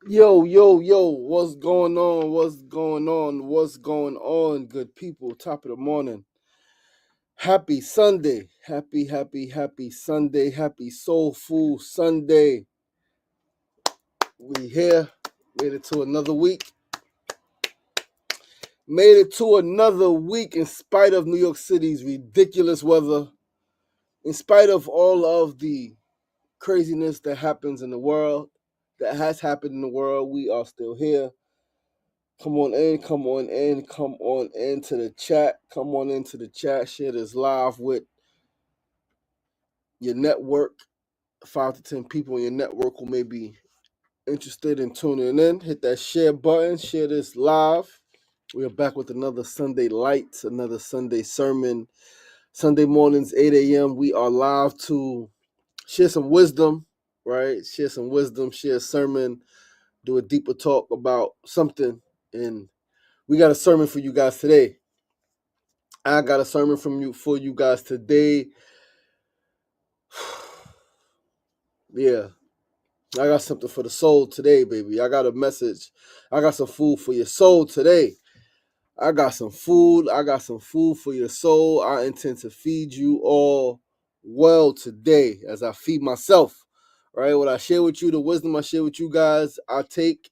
Yo, what's going on? What's going on, good people? Top of the morning. Happy Sunday. Happy Sunday. Happy Soulful Sunday. We here. Made it to another week. In spite of New York City's ridiculous weather, in spite of all of the craziness that happens in the world, that has happened in the world, we are still here. Come on in to the chat. Come on into the chat. Share this live with your network. 5 to 10 people in your network who may be interested in tuning in. Hit that share button. Share this live. We are back with another Sunday Lights, another Sunday sermon. Sunday mornings, 8 a.m. We are live to share some wisdom, right? Share some wisdom, share a sermon, do a deeper talk about something. And we got a sermon for you guys today. I got a sermon for you guys today. Yeah, I got something for the soul today, baby. I got a message. I got some food for your soul today. I got some food for your soul. I intend to feed you all well today as I feed myself. Right? What I share with you, the wisdom I share with you guys, I take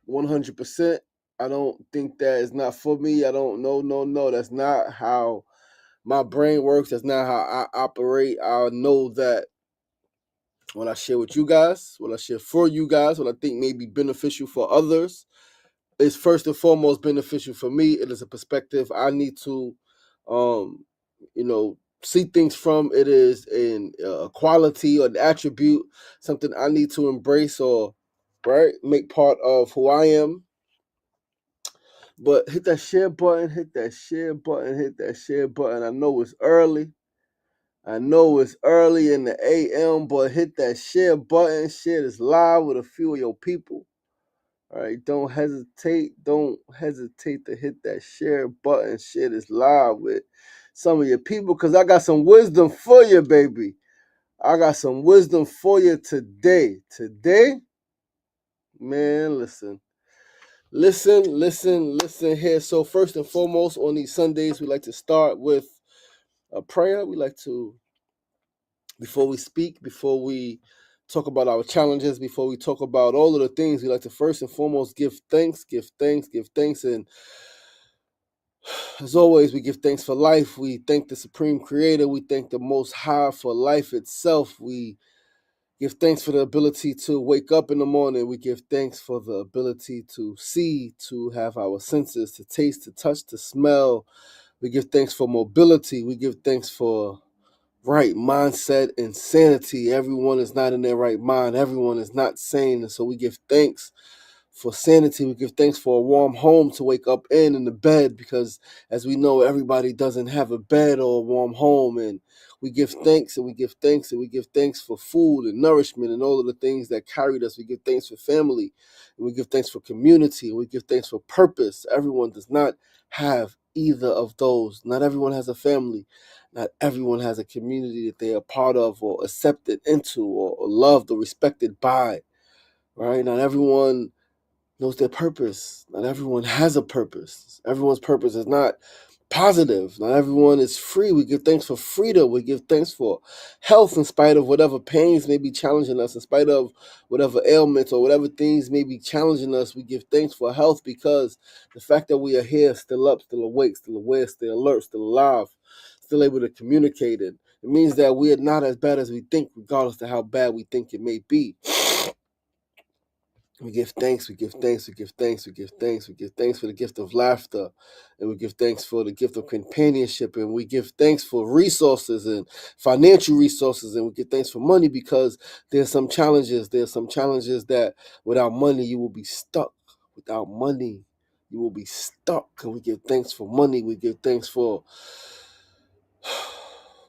100%. I don't think that is not for me. I don't know. No. That's not how my brain works. That's not how I operate. I know that what I share with you guys, what I share for you guys, what I think may be beneficial for others is first and foremost beneficial for me. It is a perspective I need to, see things from. It is a quality or an attribute, something I need to embrace or, right, make part of who I am. But hit that share button, hit that share button. I know it's early. in the AM, but hit that share button. Share this live with a few of your people. All right, don't hesitate. Don't hesitate to hit that share button. Share this live with some of your people because I got some wisdom for you, baby. I got some wisdom for you today. Today, man, listen here. So first and foremost, on these Sundays, we like to start with a prayer. We like to, before we speak, before we talk about our challenges, before we talk about all of the things, we like to first and foremost give thanks. And as always, we give thanks for life. We thank the Supreme Creator. We thank the Most High for life itself. We give thanks for the ability to wake up in the morning. We give thanks for the ability to see, to have our senses, to taste, to touch, to smell. We give thanks for mobility. We give thanks for right mindset and sanity. Everyone is not in their right mind. Everyone is not sane. And so we give thanks for sanity. We give thanks for a warm home to wake up in the bed, because as we know, everybody doesn't have a bed or a warm home. And we give thanks and we give thanks and we give thanks for food and nourishment and all of the things that carried us. We give thanks for family and we give thanks for community and we give thanks for purpose. Everyone does not have either of those. Not everyone has a family. Not everyone has a community that they are part of or accepted into or loved or respected by. Right? Not everyone knows their purpose. Not everyone has a purpose. Everyone's purpose is not positive. Not everyone is free. We give thanks for freedom. We give thanks for health in spite of whatever pains may be challenging us, in spite of whatever ailments or whatever things may be challenging us. We give thanks for health because the fact that we are here, still up, still awake, still aware, still alert, still alive, still able to communicate. It means that we are not as bad as we think, regardless of how bad we think it may be. We give thanks, we give thanks, we give thanks, we give thanks, we give thanks for the gift of laughter, and we give thanks for the gift of companionship, and we give thanks for resources and financial resources, and we give thanks for money because there's some challenges. There's some challenges that without money you will be stuck. Without money, you will be stuck. And we give thanks for money. We give thanks for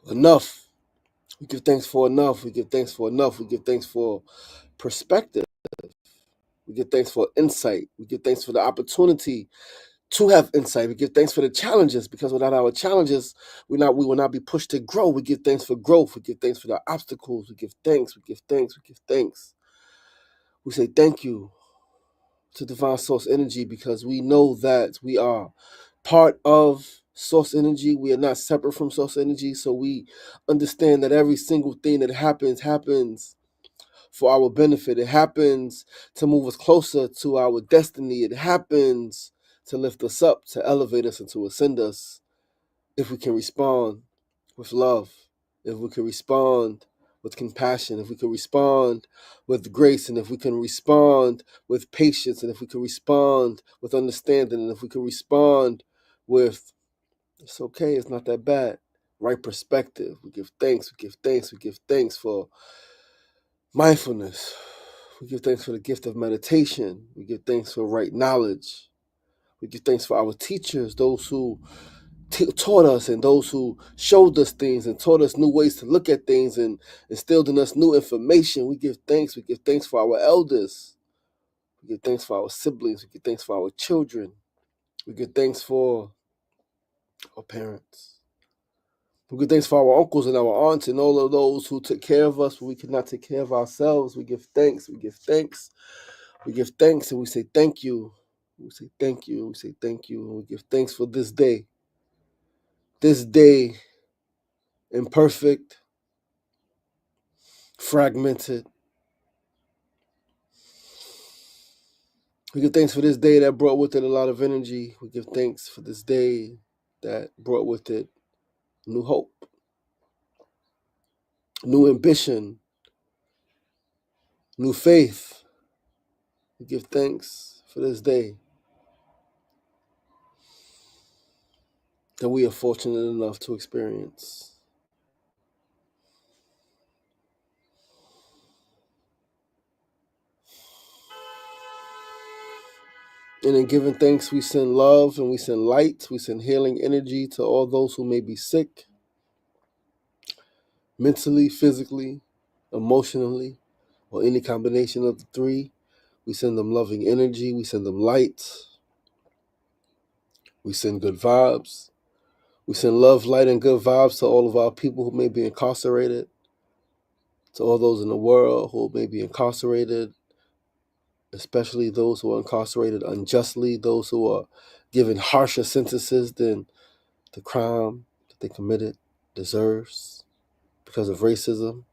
enough. We give thanks for enough. We give thanks for enough. We give thanks for perspective. We give thanks for insight. We give thanks for the opportunity to have insight. We give thanks for the challenges because without our challenges, we will not be pushed to grow. We give thanks for growth. We give thanks for the obstacles. We give thanks. We give thanks. We give thanks. We say thank you. to divine source energy, because we know that we are part of source energy. We are not separate from source energy. So we understand that every single thing that happens for our benefit. It happens to move us closer to our destiny. It happens to lift us up, to elevate us, and to ascend us, if we can respond with love, if we can respond with compassion, if we can respond with grace, and if we can respond with patience, and if we can respond with understanding, and if we can respond with, it's okay, it's not that bad, right perspective. We give thanks, we give thanks, we give thanks for mindfulness. We give thanks for the gift of meditation. We give thanks for right knowledge. We give thanks for our teachers, those who taught us, and those who showed us things and taught us new ways to look at things and instilled in us new information. We give thanks. We give thanks for our elders. We give thanks for our siblings. We give thanks for our children. We give thanks for our parents. We give thanks for our uncles and our aunts and all of those who took care of us when we could not take care of ourselves. We give thanks. We give thanks. We give thanks, and we say thank you. We say thank you. We say thank you. And we give thanks for this day. This day, imperfect, fragmented. We give thanks for this day that brought with it a lot of energy. We give thanks for this day that brought with it new hope, new ambition, new faith. We give thanks for this day that we are fortunate enough to experience. And in giving thanks, we send love and we send light, we send healing energy to all those who may be sick, mentally, physically, emotionally, or any combination of the three. We send them loving energy, we send them light, we send good vibes. We send love, light, and good vibes to all of our people who may be incarcerated, to all those in the world who may be incarcerated, especially those who are incarcerated unjustly, those who are given harsher sentences than the crime that they committed deserves because of racism.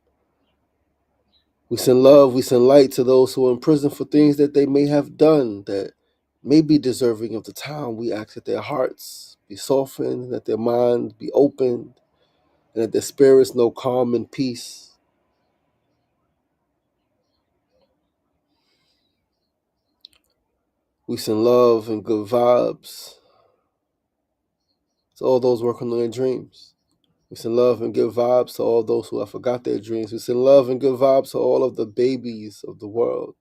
We send love, we send light to those who are in prison for things that they may have done that may be deserving of the time. We ask that their hearts be softened, that their minds be opened, and that their spirits know calm and peace. We send love and good vibes to all those working on their dreams. We send love and good vibes to all those who have forgot their dreams. We send love and good vibes to all of the babies of the world.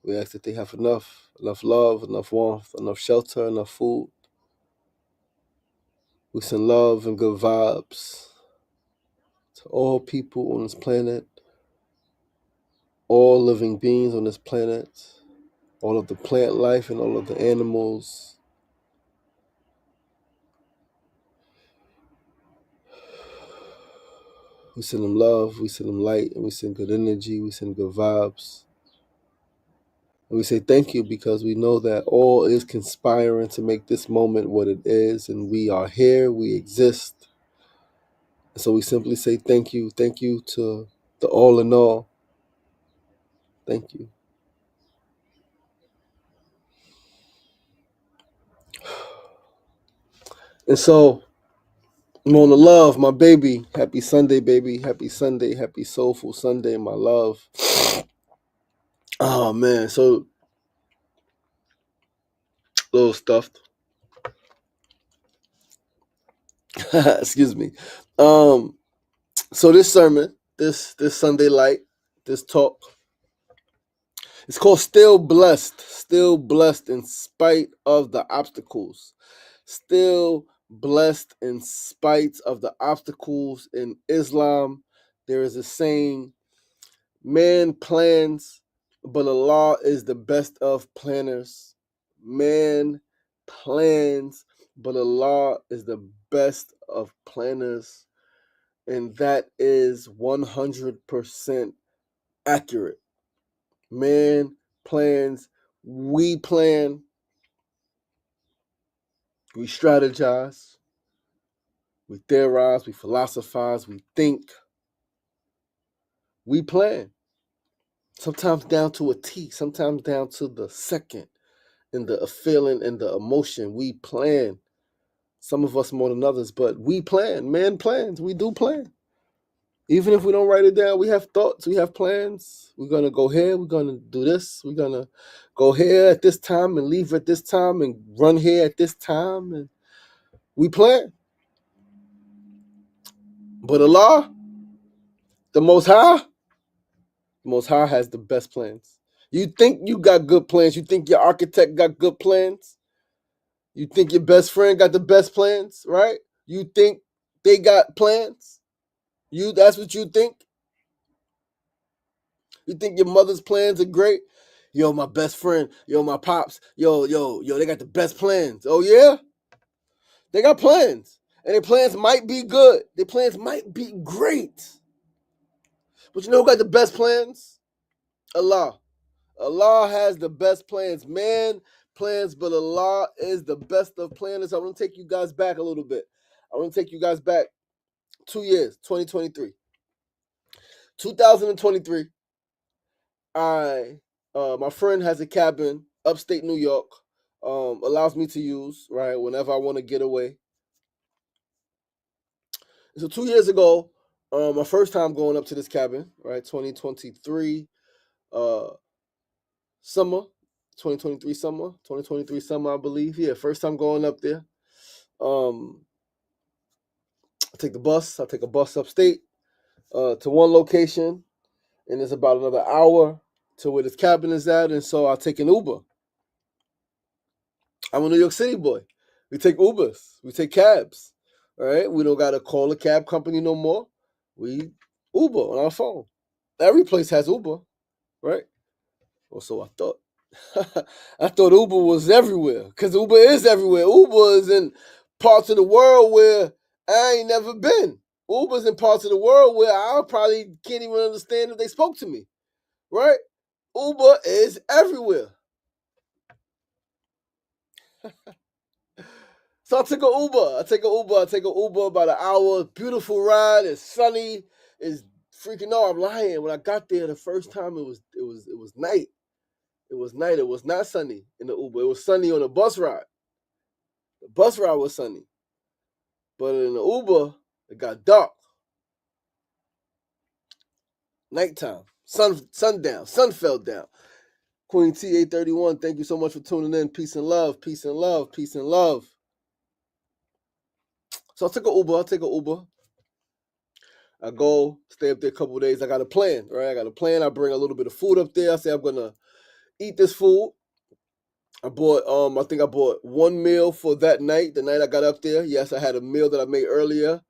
We ask that they have enough love, enough warmth, enough shelter, enough food. We send love and good vibes to all people on this planet, all living beings on this planet, all of the plant life and all of the animals. We send them love, we send them light, and we send good energy, we send good vibes. And we say thank you because we know that all is conspiring to make this moment what it is, and we are here, we exist. And so we simply say thank you to the all in all. Thank you. And so, Mona Love, my baby, happy Sunday, baby. Happy Sunday, happy soulful Sunday, my love. Oh man, so a little stuffed. Excuse me. So this sermon, this Sunday light, this talk, it's called Still Blessed in spite of the obstacles. Still blessed in spite of the obstacles. In Islam, there is a saying, man plans, but Allah is the best of planners. Man plans, but Allah is the best of planners. And that is 100% accurate. Man plans, We plan, we strategize, we theorize, we philosophize, we think, we plan. Sometimes down to a T, sometimes down to the second, and the feeling and the emotion. We plan. Some of us more than others, but we plan. Man plans. We do plan. Even if we don't write it down, we have thoughts, we have plans. We're gonna go here, we're gonna do this, we're gonna go here at this time and leave at this time and run here at this time, and we plan. But Allah, the Most High has the best plans. You think you got good plans, you think your architect got good plans, you think your best friend got the best plans, right? You think they got plans? That's what you think? You think your mother's plans are great? Yo, my best friend, yo, my pops, yo, they got the best plans. Oh yeah? They got plans. And their plans might be good. Their plans might be great. But you know who got the best plans? Allah. Allah has the best plans. Man plans, but Allah is the best of planners. I want to take you guys back a little bit. I want to take you guys back 2 years, 2023. 2023, my friend has a cabin upstate New York, allows me to use, right, whenever I want to get away. So 2 years ago, my first time going up to this cabin, right, 2023 summer, 2023 summer, 2023 summer, I believe. Yeah, first time going up there. I take a bus upstate to one location, and it's about another hour to where this cabin is at, and so I take an Uber. I'm a New York City boy. We take Ubers. We take cabs. All right. We don't gotta call a cab company no more. We Uber on our phone. Every place has Uber, right? Or so I thought. I thought Uber was everywhere because Uber is everywhere. Uber is in parts of the world where I ain't never been. Uber's in parts of the world where I probably can't even understand if they spoke to me, right? Uber is everywhere. So I took an Uber. I take an Uber about an hour. Beautiful ride. It's sunny. It's freaking no, I'm lying. When I got there the first time, it was night. It was night. It was not sunny in the Uber. It was sunny on the bus ride. The bus ride was sunny. But in the Uber, it got dark. Nighttime. Sundown. Sun fell down. Queen T831, thank you so much for tuning in. Peace and love. Peace and love. Peace and love. So I took an Uber. I go stay up there a couple of days. I got a plan, right? I bring a little bit of food up there. I say I'm gonna eat this food. I think I bought one meal for that night. The night I got up there, yes, I had a meal that I made earlier.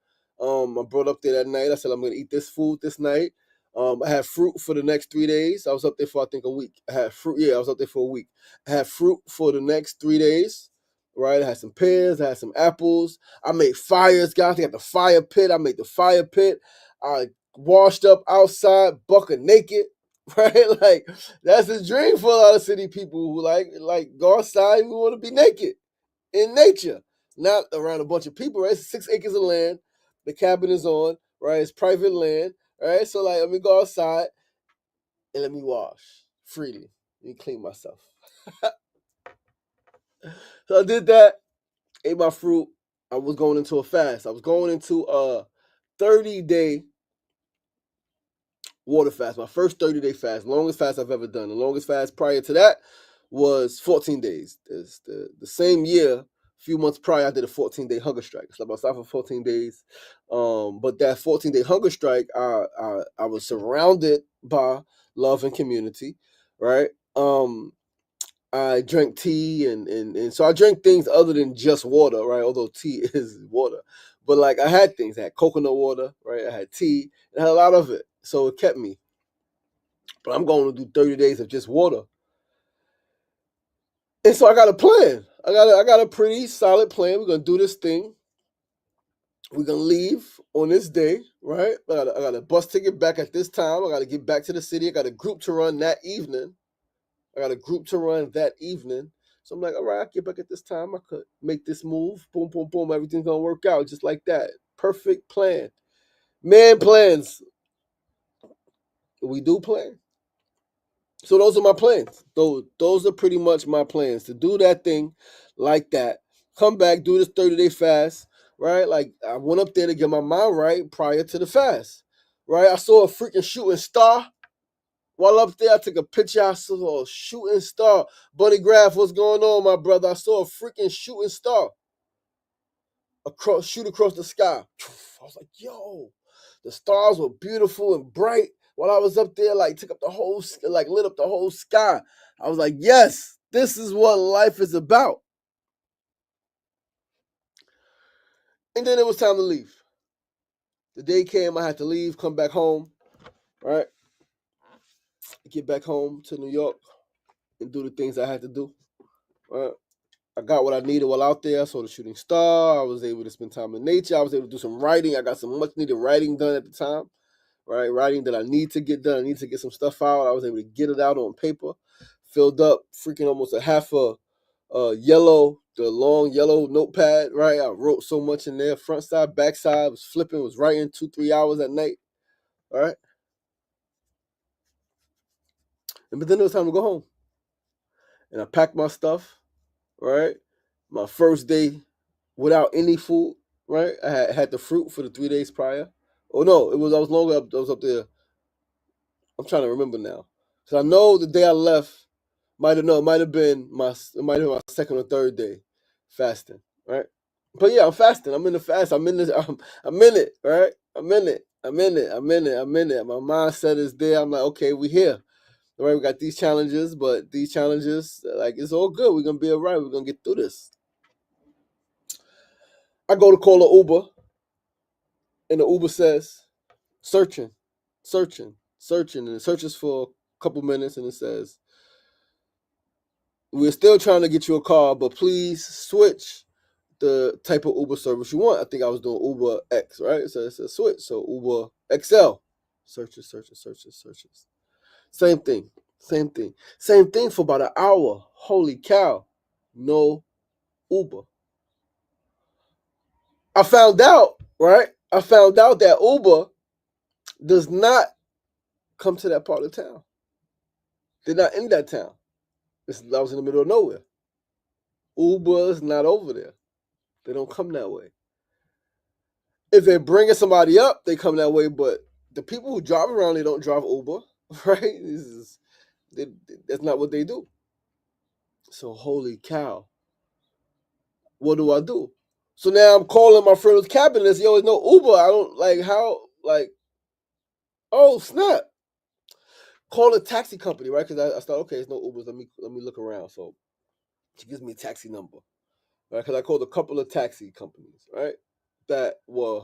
I brought up there that night. I said I'm gonna eat this food this night. I had fruit for the next 3 days. I was up there for I think a week. I had fruit. Yeah, I was up there for a week. I had fruit for the next 3 days. Right, I had some pears. I had some apples. I made fires, guys. I got the fire pit. I made the fire pit. I washed up outside, bucket naked. Right, like that's a dream for a lot of city people who like go outside. We want to be naked in nature, not around a bunch of people. Right, it's 6 acres of land. The cabin is on. Right, it's private land. Right, so like let me go outside and let me wash freely. Let me clean myself. So I did that. Ate my fruit. I was going into a fast. I was going into a 30-day water fast. My first 30-day fast. Longest fast I've ever done. The longest fast prior to that was 14 days. It's the same year, a few months prior, I did a 14-day hunger strike. So I stopped for 14 days. But that 14-day hunger strike, I was surrounded by love and community, right? I drank tea and so I drank things other than just water, right? Although tea is water. But like I had things. I had coconut water, right? I had tea. I had a lot of it. So it kept me. But I'm going to do 30 days of just water. And so I got a plan. I got a pretty solid plan. We're gonna do this thing. We're gonna leave on this day, right? I got a bus ticket back at this time. I gotta get back to the city. I got a group to run that evening. I got a group to run that evening. So I'm like, all right, I get back at this time. I could make this move. Boom, boom, boom. Everything's gonna work out just like that. Perfect plan. Man plans. We do plan. So those are my plans. Those are pretty much my plans to do that thing like that. Come back, do this 30-day fast, right? Like I went up there to get my mind right prior to the fast, right? I saw a freaking shooting star. While up there, I took a picture. I saw a shooting star. Buddy Graph, what's going on, my brother? I saw a freaking shooting star shoot across the sky. I was like, yo, the stars were beautiful and bright. While I was up there, like took up the whole, like lit up the whole sky. I was like, yes, this is what life is about. And then it was time to leave. The day came, I had to leave, come back home, right? Get back home to New York and do the things I had to do, right? I got what I needed while out there. I saw the shooting star. I was able to spend time in nature. I was able to do some writing. I got some much needed writing done at the time, right? Writing that I need to get done. I need to get some stuff out. I was able to get it out on paper. Filled up freaking almost a half a yellow, the long yellow notepad, right? I wrote so much in there. Front side, back side, was flipping, was writing 2-3 hours at night, all right? But then it was time to go home. And I packed my stuff, right? My first day without any food, right? I had the fruit for the 3 days prior. Oh no, I was longer up. I was up there. I'm trying to remember now, because I know the day I left it might have been my second or third day fasting, right? But yeah, I'm fasting. I'm in the fast. I'm in this. I'm in it, right? I'm in it. I'm in it. I'm in it. I'm in it. My mindset is there. I'm like, okay, we here. All right, we got these challenges, but these challenges, like, it's all good. We're gonna be all right. We're gonna get through this. I go to call an Uber, and the Uber says, searching, searching, and it searches for a couple minutes, and it says, we're still trying to get you a car, but please switch the type of Uber service you want. I think I was doing Uber X, right? So it says switch. So Uber XL. Searches. Same thing. Same thing for about an hour. Holy cow. No Uber. I found out, right? I found out that Uber does not come to that part of town. They're not in that town. I was in the middle of nowhere. Uber is not over there. They don't come that way. If they're bringing somebody up, they come that way. But the people who drive around, they don't drive Uber, right? That's not what they do. So holy cow, what do I do? So now I'm calling my friend who's cabin and say, yo, there's no Uber. I don't like how like. Oh snap! Call a taxi company, right? Because I thought, okay, there's no Ubers. Let me look around. So she gives me a taxi number, right? Because I called a couple of taxi companies, right? That were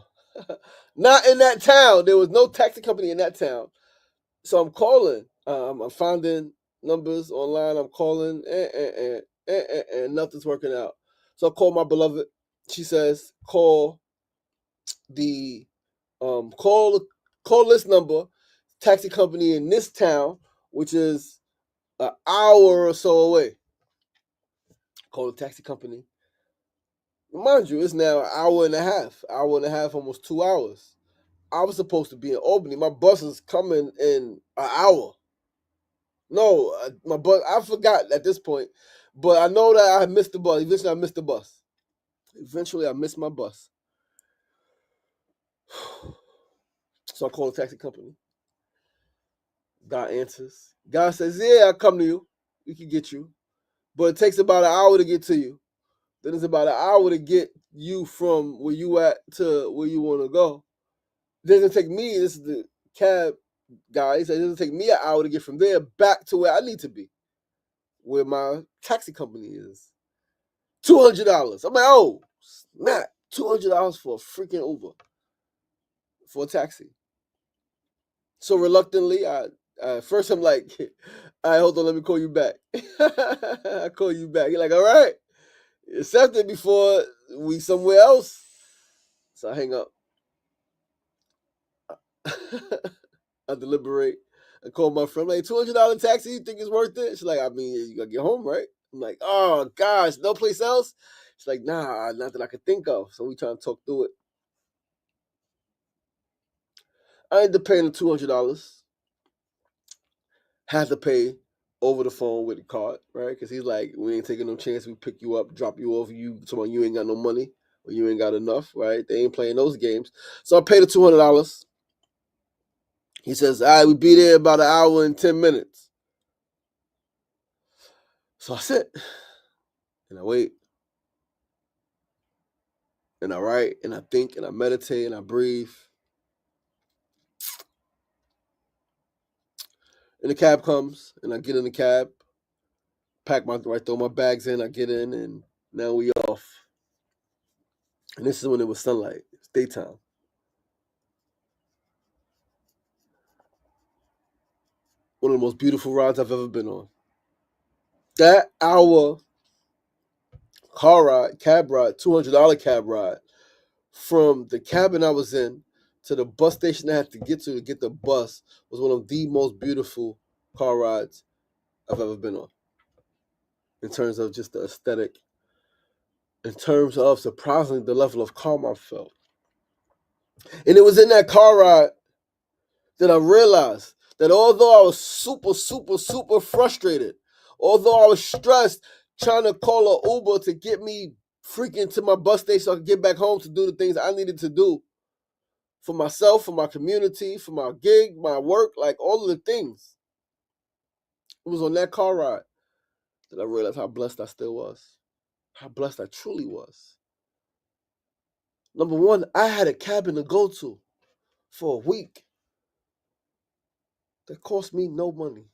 not in that town. There was no taxi company in that town. So I'm calling. I'm finding numbers online. I'm calling, and nothing's working out. So I call my beloved. She says, call the call this number, taxi company in this town, which is an hour or so away. Call the taxi company. Mind you, it's now an hour and a half, almost 2 hours. I was supposed to be in Albany. My bus is coming in an hour. No, my bus. I forgot at this point, but I know that I missed the bus. Eventually, I missed my bus. So I call the taxi company. Guy answers. Guy says, "Yeah, I'll come to you. We can get you, but it takes about an hour to get to you. Then it's about an hour to get you from where you at to where you want to go. It doesn't take me. This is the cab guy. He said it doesn't take me an hour to get from there back to where I need to be, where my taxi company is. $200. I'm like, oh, snap. $200 for a freaking Uber, for a taxi. So reluctantly, first I'm like, all right, hold on, let me call you back. I call you back. You're like, all right, accept it before we somewhere else. So I hang up. I deliberate. I called my friend, like, $200 taxi, you think it's worth it? She's like, I mean, you gotta get home, right? I'm like, oh gosh, no place else? She's like, nah, not that I could think of. So we trying to talk through it. I ended up paying the $200. Had to pay over the phone with the card, right? Because he's like, we ain't taking no chance. We pick you up, drop you off. You ain't got no money or you ain't got enough, right? They ain't playing those games. So I paid the $200. He says, all right, we be there about an hour and 10 minutes. So I sit and I wait and I write and I think and I meditate and I breathe. And the cab comes and I get in the cab, throw my bags in, I get in, and now we off. And this is when it was sunlight. It's daytime. One of the most beautiful rides I've ever been on. That hour cab ride, $200 cab ride, from the cabin I was in to the bus station I had to get the bus, was one of the most beautiful car rides I've ever been on. In terms of just the aesthetic, in terms of surprisingly the level of calm I felt. And it was in that car ride that I realized that although I was super, super, super frustrated, although I was stressed trying to call an Uber to get me freaking to my bus station so I could get back home to do the things I needed to do for myself, for my community, for my gig, my work, like all of the things. It was on that car ride that I realized how blessed I still was, how blessed I truly was. Number one, I had a cabin to go to for a week that cost me no money.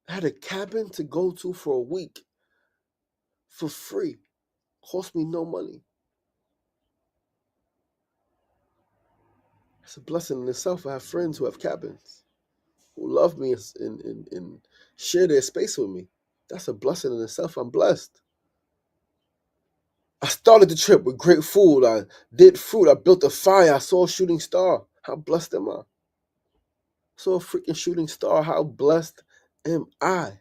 I had a cabin to go to for a week for free. Cost me no money. It's a blessing in itself. I have friends who have cabins, who love me and share their space with me. That's a blessing in itself. I'm blessed. I started the trip with great food. I did fruit. I built a fire. I saw a shooting star. How blessed am I? Saw a freaking shooting star. How blessed am I?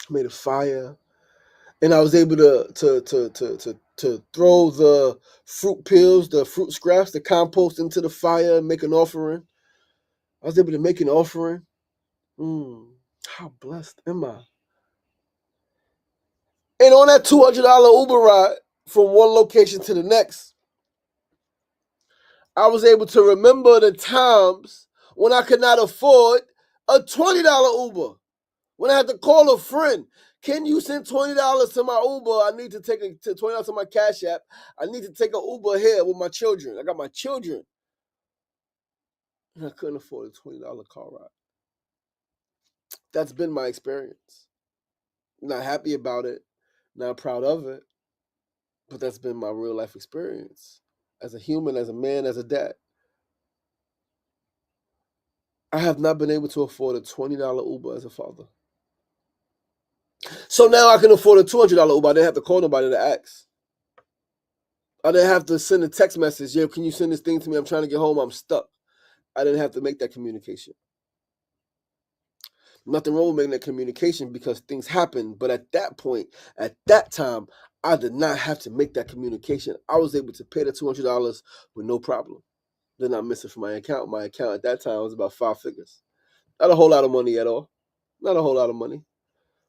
Made a fire, and I was able to throw the fruit peels, the fruit scraps, the compost into the fire and make an offering. I was able to make an offering. How blessed am I? And on that $200 Uber ride from one location to the next, I was able to remember the times when I could not afford a $20 Uber. When I had to call a friend, can you send $20 to my Uber? I need to take $20 to my Cash App. I need to take an Uber here with my children. I got my children. And I couldn't afford a $20 car ride. That's been my experience. Not happy about it, not proud of it, but that's been my real life experience as a human, as a man, as a dad. I have not been able to afford a $20 Uber as a father. So now I can afford a $200 Uber. I didn't have to call nobody to ask. I didn't have to send a text message. Yo, can you send this thing to me? I'm trying to get home. I'm stuck. I didn't have to make that communication. Nothing wrong with making that communication because things happen. But at that point, at that time, I did not have to make that communication. I was able to pay the $200 with no problem. Then I missed it from my account. My account at that time was about 5 figures. Not a whole lot of money at all. Not a whole lot of money.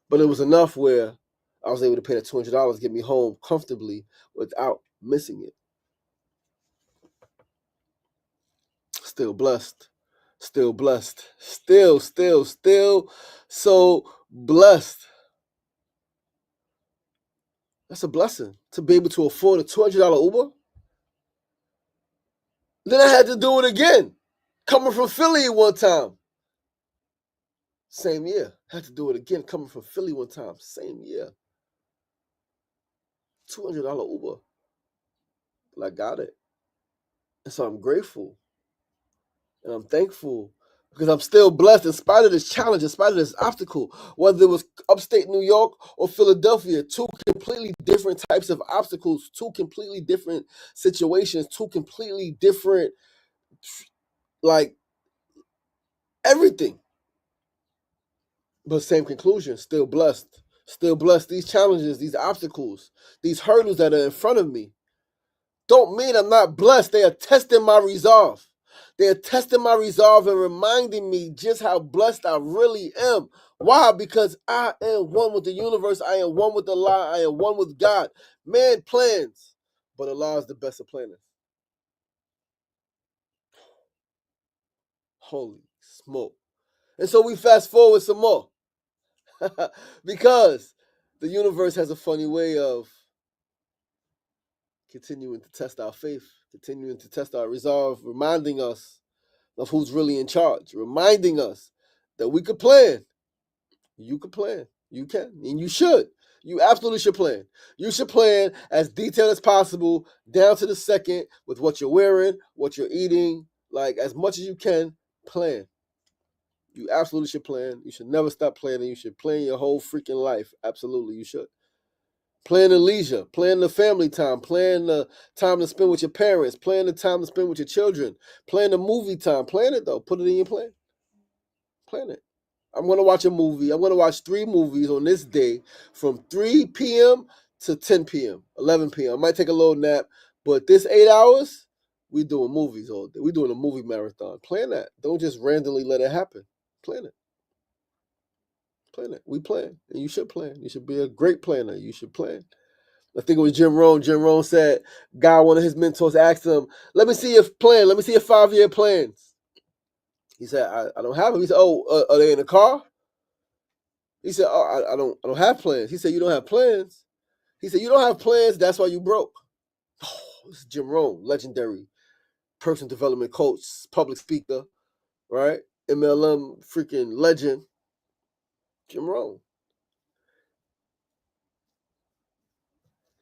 But it was enough where I was able to pay the $200, get me home comfortably without missing it. Still blessed. Still blessed. Still so blessed. That's a blessing to be able to afford a $200 Uber. Then I had to do it again. Coming from Philly one time. Same year. Had to do it again coming from Philly one time. Same year. $200 Uber. But I got it. And so I'm grateful. And I'm thankful because I'm still blessed in spite of this challenge, in spite of this obstacle, whether it was upstate New York or Philadelphia, two completely different types of obstacles, two completely different situations, two completely different, like, everything. But same conclusion, still blessed. Still blessed. These challenges, these obstacles, these hurdles that are in front of me don't mean I'm not blessed. They are testing my resolve. They are testing my resolve and reminding me just how blessed I really am. Why? Because I am one with the universe. I am one with Allah. I am one with God. Man plans, but Allah is the best of planners. Holy smoke. And so we fast forward some more. Because the universe has a funny way of continuing to test our faith, continuing to test our resolve, reminding us of who's really in charge, reminding us that we could plan. You could plan. You can. And you should. You absolutely should plan. You should plan as detailed as possible, down to the second, with what you're wearing, what you're eating, like as much as you can, plan. You absolutely should plan. You should never stop planning. You should plan your whole freaking life. Absolutely, you should. Plan the leisure, plan the family time, plan the time to spend with your parents, plan the time to spend with your children, plan the movie time. Plan it though. Put it in your plan. Plan it. I'm going to watch a movie. I'm going to watch 3 movies on this day from 3 p.m. to 10 p.m., 11 p.m. I might take a little nap, but this 8 hours, we doing movies all day. We doing a movie marathon. Plan that. Don't just randomly let it happen. Plan it. Plan it. We plan, and you should plan. You should be a great planner. You should plan. I think it was Jim Rohn. Jim Rohn said, one of his mentors asked him, let me see your plan. Let me see your 5-year plans. He said, I don't have them. He said, oh, are they in the car? He said, oh, I don't have plans. He said, you don't have plans? He said, you don't have plans, that's why you broke. Oh, this is Jim Rohn, legendary personal development coach, public speaker, right? MLM freaking legend. Jim Rohn.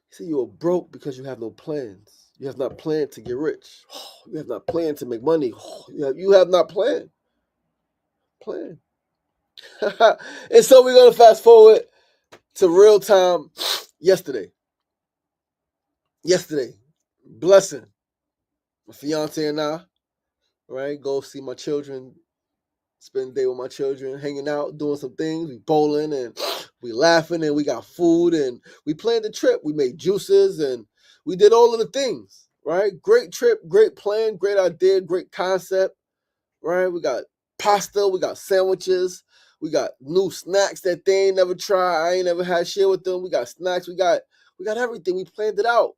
He said, you are broke because you have no plans. You have not planned to get rich. You have not planned to make money. You have not planned. Plan. And so we're going to fast forward to real time yesterday. Blessing. My fiance and I, right, go see my children, spend the day with my children, hanging out, doing some things. We bowling and we laughing and we got food and we planned the trip. We made juices and we did all of the things, right? Great trip, great plan, great idea, great concept, right? We got pasta, we got sandwiches, we got new snacks that they ain't never tried. I ain't never had share with them. We got snacks, we got everything. We planned it out.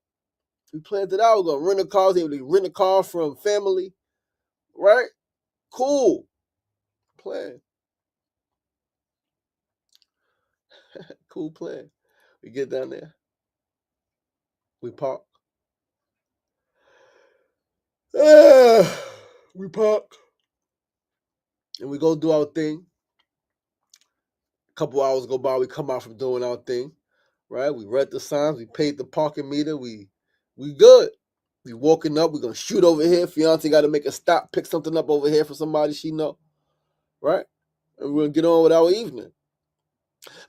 We're gonna rent a car. Able to rent a car from family, right? Cool. Plan. Cool plan. We get down there. We park. We park. And we go do our thing. A couple hours go by, we come out from doing our thing, right? We read the signs, we paid the parking meter, we good. We walking up, we're gonna shoot over here. Fiance gotta make a stop, pick something up over here for somebody she know, right? And we're gonna get on with our evening.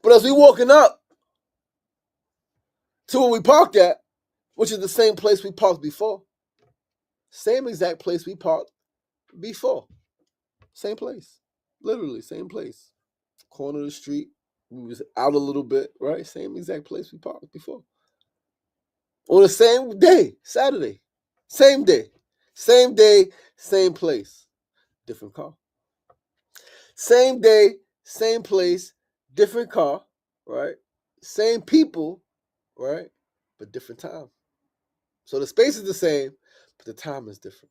But as we walking up to where we parked at, which is the same place we parked before, same exact place we parked before. Same place. Literally, same place. Corner of the street. We was out a little bit, right? Same exact place we parked before. On the same day, Saturday. Same day. Same day, same place. Different car. Same day, same place, different car, right? Same people, right? But different time. So the space is the same, but the time is different.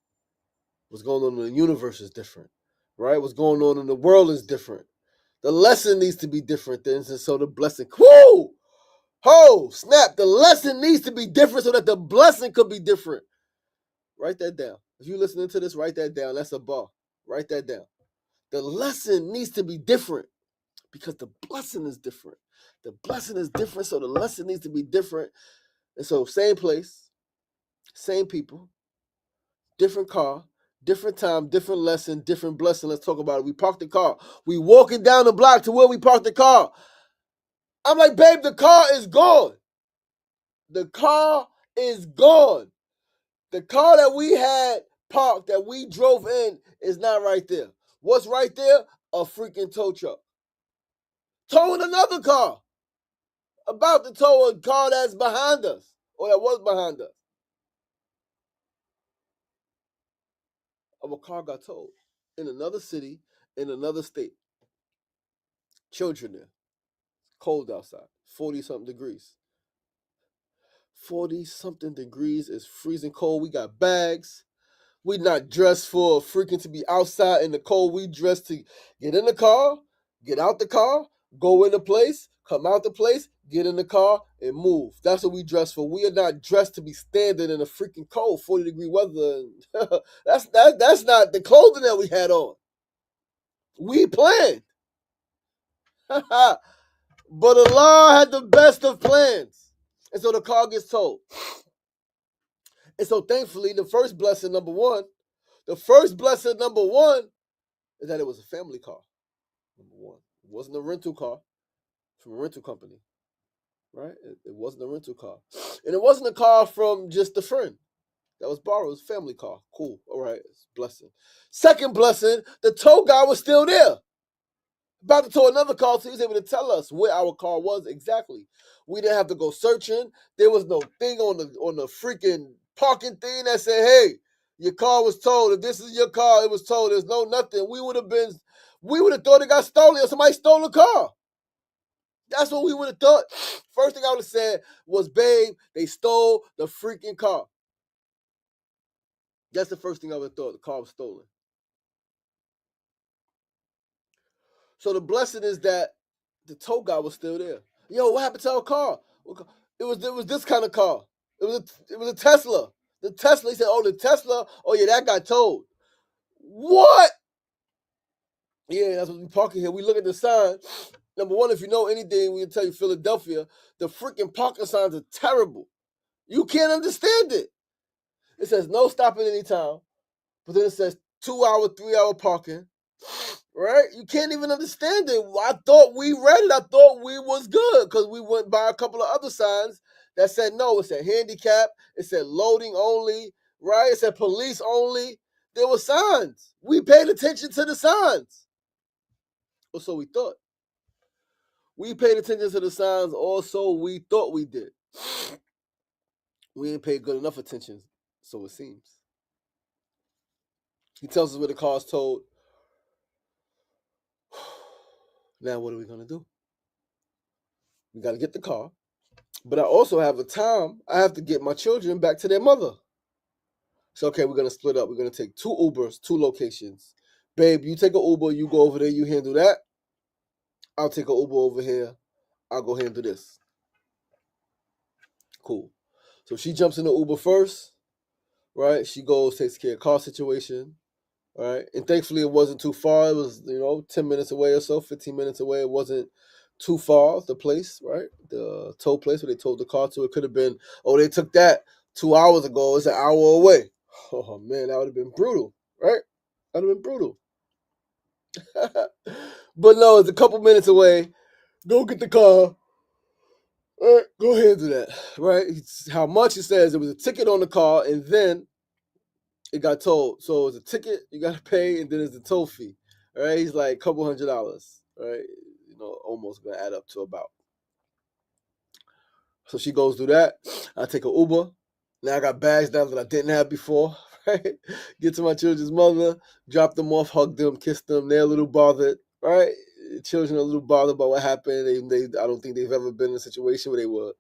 What's going on in the universe is different, right? What's going on in the world is different. The lesson needs to be different then, and so the blessing, whoo, ho, snap, the lesson needs to be different so that the blessing could be different. Write that down. If you're listening to this, write that down. That's a bar. Write that down. The lesson needs to be different because the blessing is different. The blessing is different, so the lesson needs to be different. And so same place, same people, different car, different time, different lesson, different blessing. Let's talk about it. We parked the car. We walking down the block to where we parked the car. I'm like, babe, the car is gone. The car is gone. The car that we had parked, that we drove in, is not right there. What's right there? A freaking tow truck. Towing another car. About to tow a car that's behind us. Or that was behind us. A car got towed. In another city, in another state. Children there. Cold outside. 40-something degrees. 40-something degrees. It's freezing cold. We got bags. We not dressed for freaking to be outside in the cold. We dressed to get in the car, get out the car, go in the place, come out the place, get in the car, and move. That's what we dress for. We are not dressed to be standing in a freaking cold 40-degree weather. That's not the clothing that we had on. We planned. But Allah had the best of plans. And so the car gets towed. And so thankfully, the first blessing, number one, is that it was a family car. Number one. It wasn't a rental car from a rental company. Right? It wasn't a rental car. And it wasn't a car from just a friend that was borrowed. It was a family car. Cool. All right. It's a blessing. Second blessing, the tow guy was still there. About to tow another car, so he was able to tell us where our car was exactly. We didn't have to go searching. There was no thing on the freaking parking thing that said, hey, your car was towed. If this is your car, it was towed. There's no nothing. We would have thought it got stolen or somebody stole the car. That's what we would have thought. First thing I would have said was, babe, they stole the freaking car. That's the first thing I would have thought. The car was stolen. So the blessing is that the tow guy was still there. Yo, what happened to our car? It was this kind of car. It was a Tesla. The Tesla, he said, oh, the Tesla, oh yeah, that got towed. What? Yeah, that's what we parking here. We look at the sign. Number one, if you know anything, we can tell you Philadelphia, the freaking parking signs are terrible. You can't understand it. It says no stopping anytime, but then it says 2 hour, 3 hour parking. Right? You can't even understand it. I thought we read it. I thought we was good because we went by a couple of other signs that said no. It said handicap. It said loading only. Right? It said police only. There were signs. We paid attention to the signs. Or so we thought. We paid attention to the signs. Also, we thought we did. We didn't pay good enough attention, so it seems. He tells us where the car's towed. Now, what are we going to do? We got to get the car. But I also have a time. I have to get my children back to their mother. So, okay, we're going to split up. We're going to take 2 Ubers, 2 locations. Babe, you take an Uber. You go over there. You handle that. I'll take an Uber over here. I'll go handle this. Cool. So she jumps in the Uber first, right? She goes, takes care of car situation, right? And thankfully, it wasn't too far. It was, 10 minutes away or so, 15 minutes away. It wasn't too far, the place, right? The tow place where they towed the car to. It could have been, oh, they took that 2 hours ago. It's an hour away. Oh, man, that would have been brutal, right? That would have been brutal. But no, it's a couple minutes away. Go get the car. All right, go ahead and do that, right? How much it says, it was a ticket on the car, and then it got towed. So it's a ticket you got to pay, and then it's the tow fee, right? He's like a couple $100, right? Almost going to add up to about. So she goes through that. I take an Uber. Now I got bags now that I didn't have before, right? Get to my children's mother, drop them off, hug them, kiss them. They're a little bothered, right? Children are a little bothered about what happened. I don't think they've ever been in a situation where they were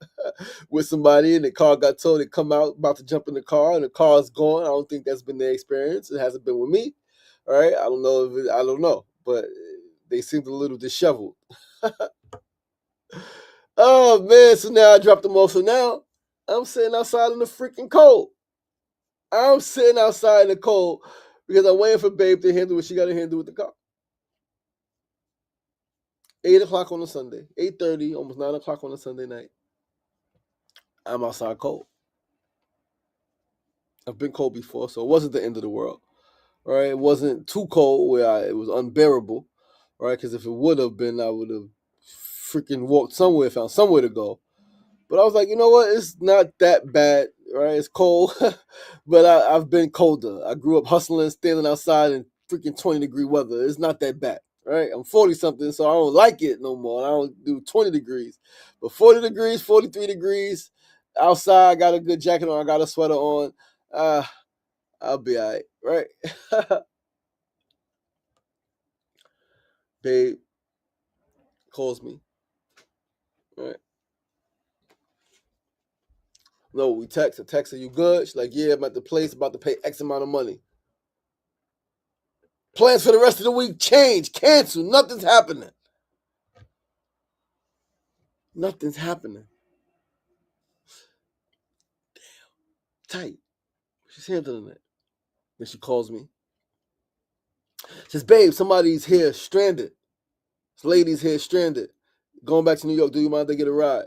with somebody and the car got towed. They come out about to jump in the car and the car's gone. I don't think that's been their experience. It hasn't been with me, all right? I don't know, but they seemed a little disheveled. Oh man! So now I dropped them off. So now I'm sitting outside in the freaking cold. I'm sitting outside in the cold because I'm waiting for Babe to handle what she got to handle with the car. 8 o'clock on a Sunday, 8:30, almost 9 o'clock on a Sunday night. I'm outside cold. I've been cold before, so it wasn't the end of the world, right? It wasn't too cold where it was unbearable, right? Because if it would have been, I would have freaking walked somewhere, found somewhere to go. But I was like, you know what? It's not that bad, right? It's cold, but I've been colder. I grew up hustling, standing outside in freaking 20-degree weather. It's not that bad, right? I'm 40-something, so I don't like it no more. I don't do 20 degrees. But 40 degrees, 43 degrees, outside, I got a good jacket on, I got a sweater on. I'll be all right, right? Babe calls me, right? No, we text. I text her, you good? She's like, yeah, I'm at the place, about to pay X amount of money. Plans for the rest of the week change, cancel. Nothing's happening. Nothing's happening. Tight. She's handling it. Then she calls me. Says, babe, somebody's here stranded. This lady's here stranded. Going back to New York, do you mind if they get a ride?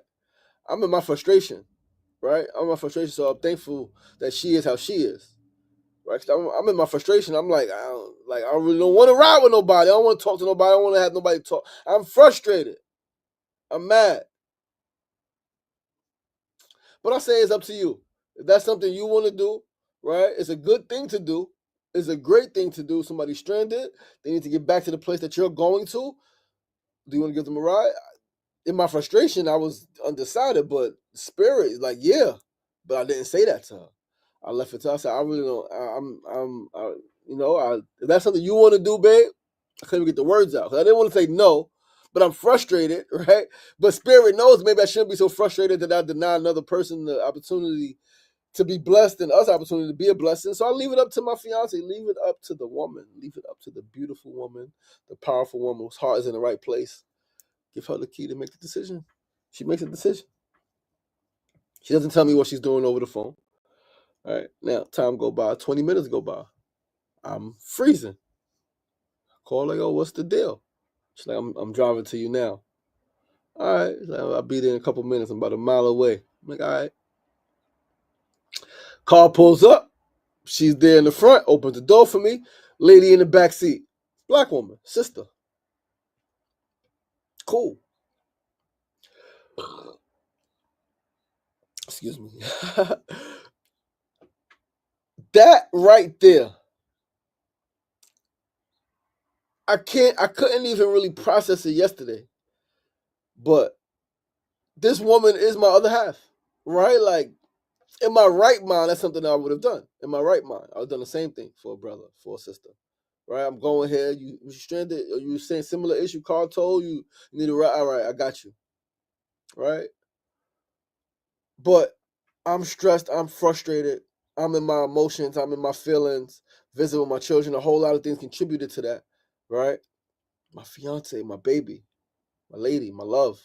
I'm in my frustration, right? I'm in my frustration, so I'm thankful that she is how she is. Right? I'm in my frustration. I'm like, I really don't want to ride with nobody. I don't want to talk to nobody. I don't want to have nobody talk. I'm frustrated. I'm mad. But I say it's up to you. If that's something you want to do, right? It's a good thing to do. It's a great thing to do. Somebody's stranded. They need to get back to the place that you're going to. Do you want to give them a ride? In my frustration, I was undecided, but spirit is like, yeah. But I didn't say that to her. I left it to her. I said, I really don't. If that's something you want to do, babe, I couldn't even get the words out. 'Cause I didn't want to say no, but I'm frustrated, right? But spirit knows maybe I shouldn't be so frustrated that I deny another person the opportunity to be blessed and us opportunity to be a blessing. So I leave it up to my fiance, leave it up to the woman, leave it up to the beautiful woman, the powerful woman whose heart is in the right place. Give her the key to make the decision. She makes a decision. She doesn't tell me what she's doing over the phone. All right, now time go by, 20 minutes go by. I'm freezing. I call her, yo, what's the deal? She's like, I'm driving to you now. All right, like, I'll be there in a couple minutes. I'm about a mile away. I'm like, all right. Car pulls up. She's there in the front, opens the door for me. Lady in the back seat. Black woman, sister. Cool. Excuse me. That right there, I couldn't even really process it yesterday. But this woman is my other half, right? Like, in my right mind, that's something I would have done. In my right mind, I would have done the same thing for a brother, for a sister, right? I'm going here. You stranded, or you saying similar issue, car told you need a ride. All right, I got you, right? But I'm stressed. I'm frustrated. I'm in my emotions. I'm in my feelings. Visit with my children. A whole lot of things contributed to that, right? My fiance, my baby, my lady, my love.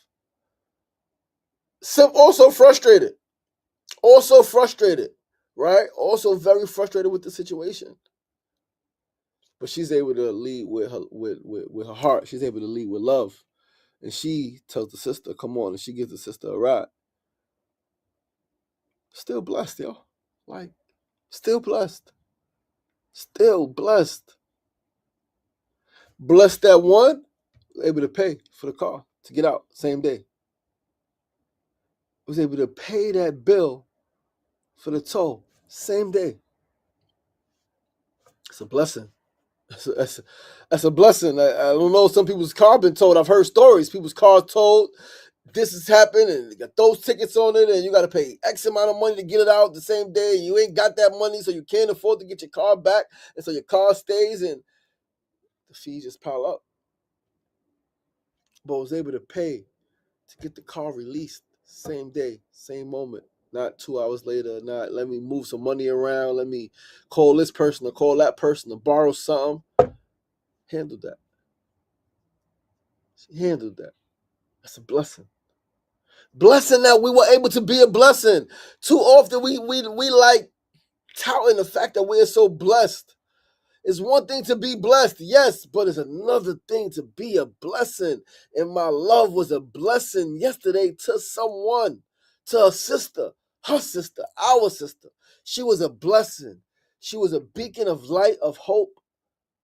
Also frustrated. Also frustrated, right? Also very frustrated with the situation. But she's able to lead with her heart. She's able to lead with love. And she tells the sister, come on, and she gives the sister a ride. Still blessed, yo. Like, still blessed. Still blessed. Blessed that one, able to pay for the car to get out same day. Was able to pay that bill for the toll same day. It's a blessing. That's a blessing. I don't know. Some people's car been told. I've heard stories. People's cars told. This has happened, and you got those tickets on it, and you got to pay X amount of money to get it out the same day. You ain't got that money, so you can't afford to get your car back, and so your car stays, and the fees just pile up. But I was able to pay to get the car released same day, same moment. Not 2 hours later, not let me move some money around, let me call this person or call that person to borrow something. Handled that. She handled that. That's a blessing. Blessing that we were able to be a blessing. Too often we like touting the fact that we're so blessed. It's one thing to be blessed, yes, but it's another thing to be a blessing. And my love was a blessing yesterday to someone, to a sister, her sister, our sister. She was a blessing. She was a beacon of light, of hope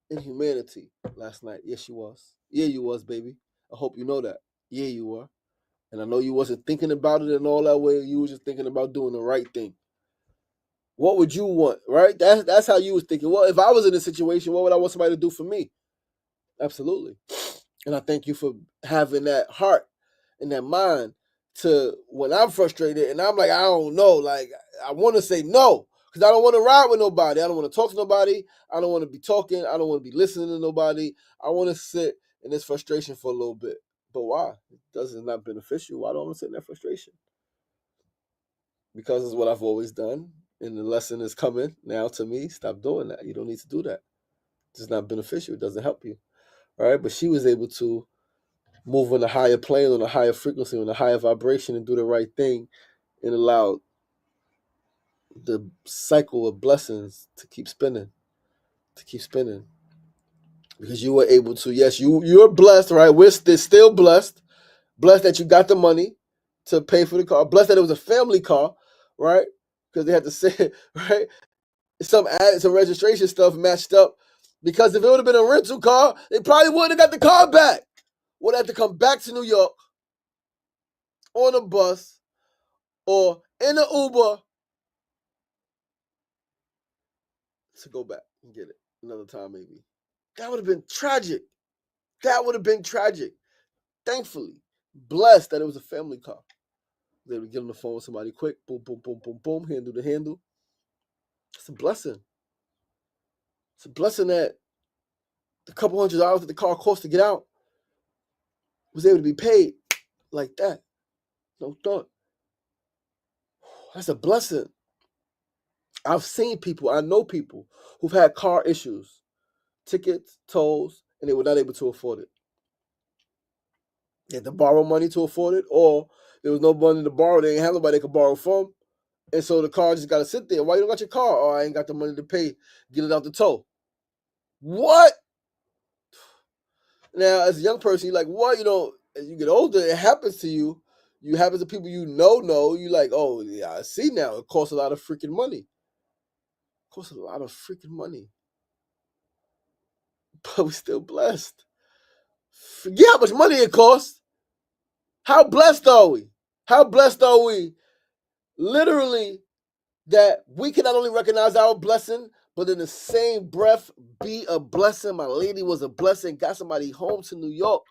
in humanity last night. Yes, she was. Yeah, you was, baby. I hope you know that. Yeah, you were. And I know you wasn't thinking about it in all that way. You was just thinking about doing the right thing. What would you want, right? That's how you was thinking. Well, if I was in a situation, what would I want somebody to do for me? Absolutely. And I thank you for having that heart and that mind to when I'm frustrated and I'm like, I don't know, like I want to say no because I don't want to ride with nobody. I don't want to talk to nobody. I don't want to be talking. I don't want to be listening to nobody. I want to sit in this frustration for a little bit. But why? It's not beneficial. Why do I want to sit in that frustration? Because it's what I've always done. And the lesson is coming now to me. Stop doing that. You don't need to do that. It's not beneficial. It doesn't help you. All right. But she was able to move on a higher plane, on a higher frequency, on a higher vibration, and do the right thing, and allow the cycle of blessings to keep spinning, because you were able to. Yes, you're blessed, right? We're still blessed, that you got the money to pay for the car, blessed that it was a family car, right? Because they had to say right some registration stuff matched up. Because if it would have been a rental car, they probably wouldn't have got the car back. Would have to come back to New York on a bus or in an Uber to go back and get it another time, maybe. That would have been tragic. Thankfully, blessed that it was a family car. They would get on the phone with somebody quick, boom, boom, boom, boom, boom, handle the handle. It's a blessing. It's a blessing that the couple $100 that the car cost to get out was able to be paid like that. No thought. That's a blessing. I've seen people, I know people who've had car issues, tickets, tolls, and they were not able to afford it. They had to borrow money to afford it, or there was no money to borrow. They didn't have nobody they could borrow from. And so the car just got to sit there. Why you don't got your car? Oh, I ain't got the money to pay, get it out the tow. What? Now, as a young person, you're like, what? As you get older, it happens to you. You happen to people you know. You like, oh, yeah, I see now. It costs a lot of freaking money. But we're still blessed. Forget how much money it costs. How blessed are we? Literally, that we can not only recognize our blessing, but in the same breath, be a blessing. My lady was a blessing, got somebody home to New York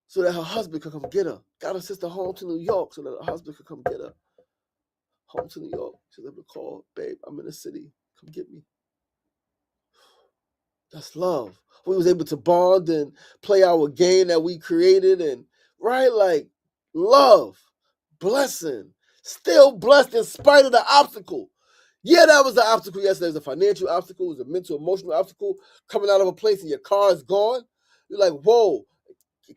so that her husband could come get her. Got her sister home to New York so that her husband could come get her. Home to New York. She's able to call, babe, I'm in the city. Come get me. That's love. We was able to bond and play our game that we created, and right, like love, blessing, still blessed in spite of the obstacle. Yeah, that was the obstacle yesterday. It was a financial obstacle, it was a mental, emotional obstacle. Coming out of a place and your car is gone. You're like, whoa,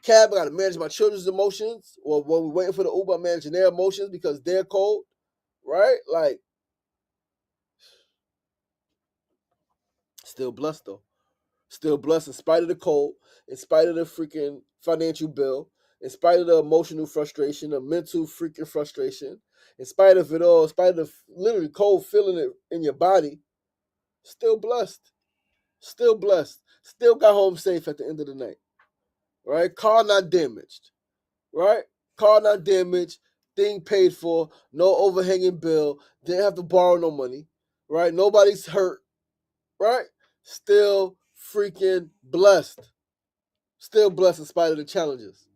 cab, I gotta manage my children's emotions. Or when we're waiting for the Uber, I'm managing their emotions because they're cold. Right? Like, still blessed though. Still blessed in spite of the cold, in spite of the freaking financial bill, in spite of the emotional frustration, the mental freaking frustration, in spite of it all, in spite of the literally cold feeling it in your body, still blessed. Still blessed. Still got home safe at the end of the night. Right? Car not damaged. Right? Car not damaged. Thing paid for. No overhanging bill. Didn't have to borrow no money. Right? Nobody's hurt. Right? Still freaking blessed. Still blessed in spite of the challenges.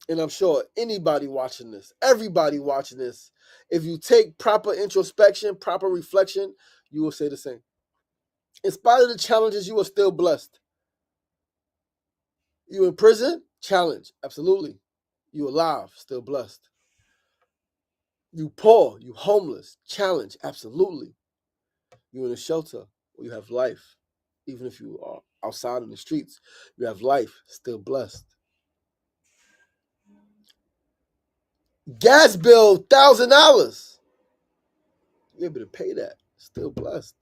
And I'm sure anybody watching this, everybody watching this, if you take proper introspection, proper reflection, you will say the same. In spite of the challenges, you are still blessed. You in prison? Challenge. Absolutely. You alive? Still blessed. You poor? You homeless? Challenge. Absolutely. You in a shelter? Or you have life. Even if you are outside in the streets, you have life. Still blessed. Gas bill, $1,000. You're able to pay that. Still blessed.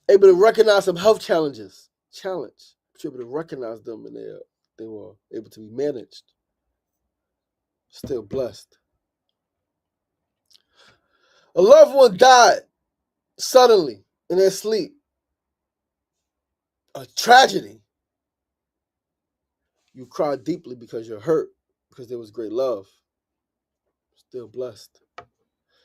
Able to recognize some health challenges. Challenge. But you're able to recognize them and they were able to be managed. Still blessed. A loved one died suddenly in their sleep. A tragedy. You cried deeply because you're hurt, because there was great love. Still blessed.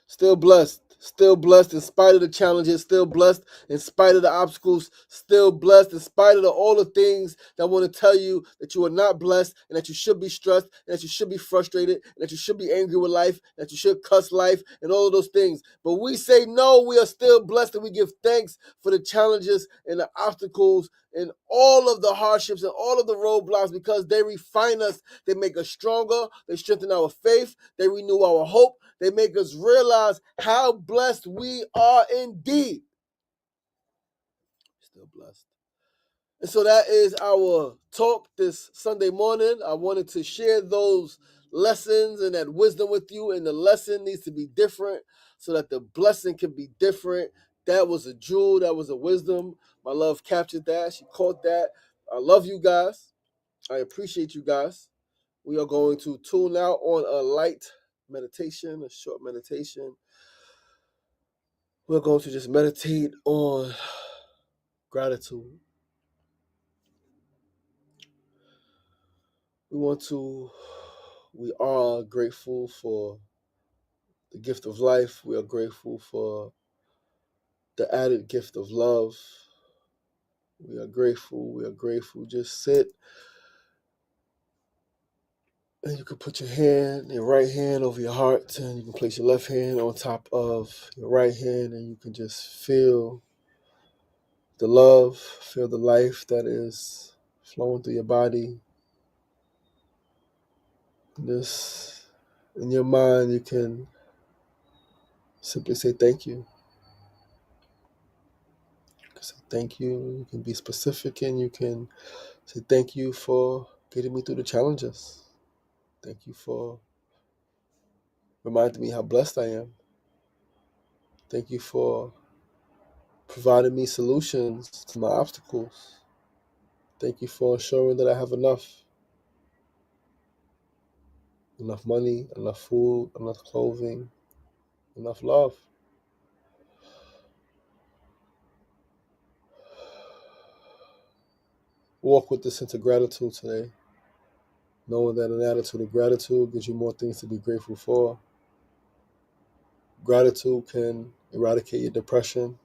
Still blessed. Still blessed in spite of the challenges. Still blessed in spite of the obstacles. Still blessed in spite of all the things that want to tell you that you are not blessed and that you should be stressed and that you should be frustrated and that you should be angry with life, and that you should cuss life and all of those things. But we say no, we are still blessed, and we give thanks for the challenges and the obstacles and all of the hardships and all of the roadblocks, because they refine us. They make us stronger. They strengthen our faith. They renew our hope. They make us realize how blessed we are indeed. Still blessed. And so that is our talk this Sunday morning. I wanted to share those lessons and that wisdom with you, and the lesson needs to be different so that the blessing can be different. That was a jewel. That was a wisdom. My love captured that. She caught that. I love you guys. I appreciate you guys. We are going to tune out on a light meditation, a short meditation. We're going to just meditate on gratitude. We are grateful for the gift of life. We are grateful for the added gift of love. We are grateful. Just sit, and you can put your right hand over your heart, and you can place your left hand on top of your right hand, and you can just feel the love, feel the life that is flowing through your body. Just in your mind, you can simply say thank you. You can say thank you. You can be specific, and you can say thank you for getting me through the challenges. Thank you for reminding me how blessed I am. Thank you for providing me solutions to my obstacles. Thank you for ensuring that I have enough money, enough food, enough clothing, enough love. Walk with this sense of gratitude today, knowing that an attitude of gratitude gives you more things to be grateful for. Gratitude can eradicate your depression.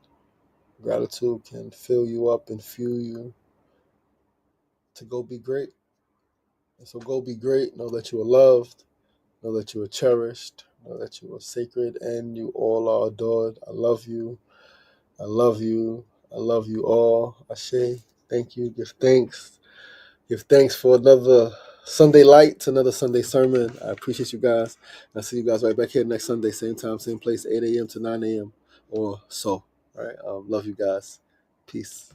Gratitude can fill you up and fuel you to go be great. And so go be great. Know that you are loved. Know that you are cherished. Know that you are sacred, and you all are adored. I love you. I love you. I love you all. Ashe. Thank you. Give thanks. Give thanks for another Sunday light, another Sunday sermon. I appreciate you guys. I'll see you guys right back here next Sunday, same time, same place, 8 a.m. to 9 a.m. or so. All right. Love you guys. Peace.